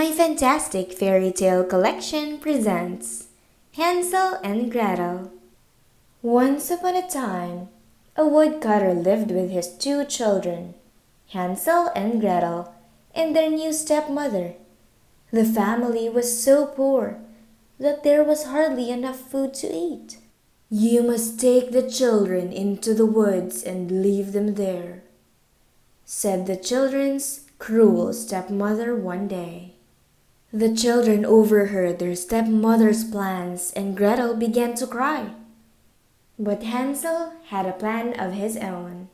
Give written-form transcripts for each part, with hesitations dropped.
My fantastic fairy tale collection presents Hansel and Gretel. Once upon a time, a woodcutter lived with his two children, Hansel and Gretel, and their new stepmother. The family was so poor that there was hardly enough food to eat. "You must take the children into the woods and leave them there," said the children's cruel stepmother one day. The children overheard their stepmother's plans and Gretel began to cry. But Hansel had a plan of his own.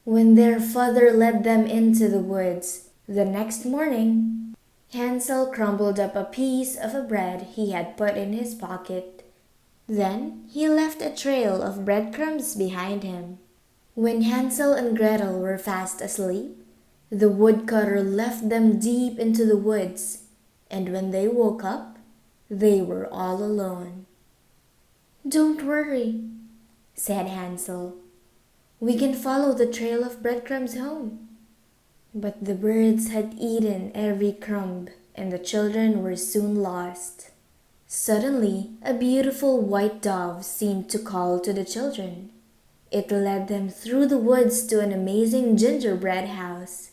When their father led them into the woods the next morning, Hansel crumbled up a piece of a bread he had put in his pocket. Then he left a trail of breadcrumbs behind him. When Hansel and Gretel were fast asleep, the woodcutter left them deep into the woods, and when they woke up, they were all alone. "Don't worry," said Hansel. "We can follow the trail of breadcrumbs home." But the birds had eaten every crumb, and the children were soon lost. Suddenly, a beautiful white dove seemed to call to the children. It led them through the woods to an amazing gingerbread house.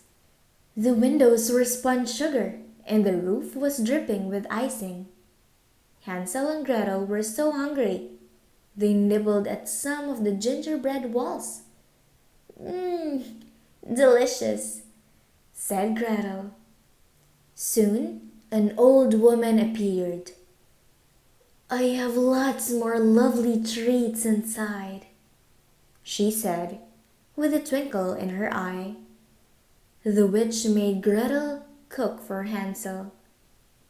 The windows were spun sugar, and the roof was dripping with icing. Hansel and Gretel were so hungry, they nibbled at some of the gingerbread walls. "Mmm, delicious," said Gretel. Soon, an old woman appeared. "I have lots more lovely treats inside," she said, with a twinkle in her eye. The witch made Gretel cook for Hansel.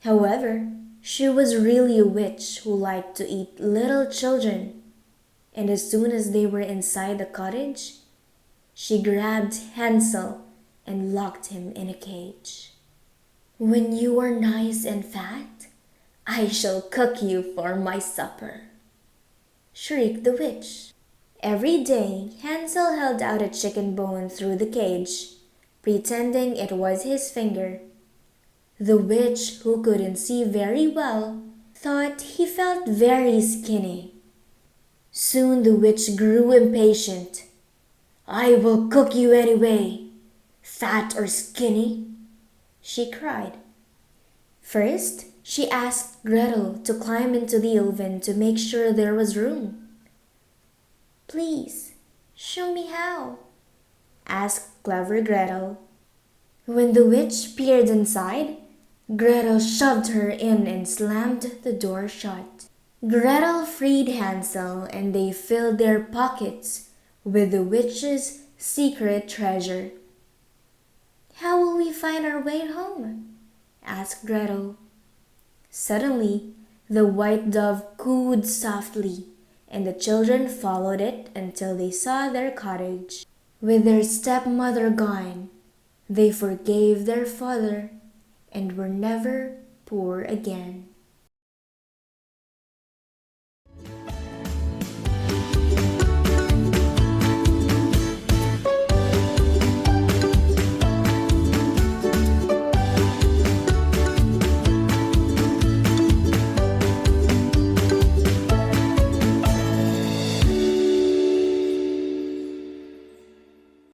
However, she was really a witch who liked to eat little children, and as soon as they were inside the cottage, she grabbed Hansel and locked him in a cage. "When you are nice and fat, I shall cook you for my supper," shrieked the witch. Every day, Hansel held out a chicken bone through the cage, pretending it was his finger. The witch, who couldn't see very well, thought he felt very skinny. Soon the witch grew impatient. "I will cook you anyway, fat or skinny," she cried. First, she asked Gretel to climb into the oven to make sure there was room. "Please, show me how," asked clever Gretel. When the witch peered inside, Gretel shoved her in and slammed the door shut. Gretel freed Hansel, and they filled their pockets with the witch's secret treasure. "How will we find our way home?" asked Gretel. Suddenly, the white dove cooed softly, and the children followed it until they saw their cottage. With their stepmother gone, they forgave their father and were never poor again.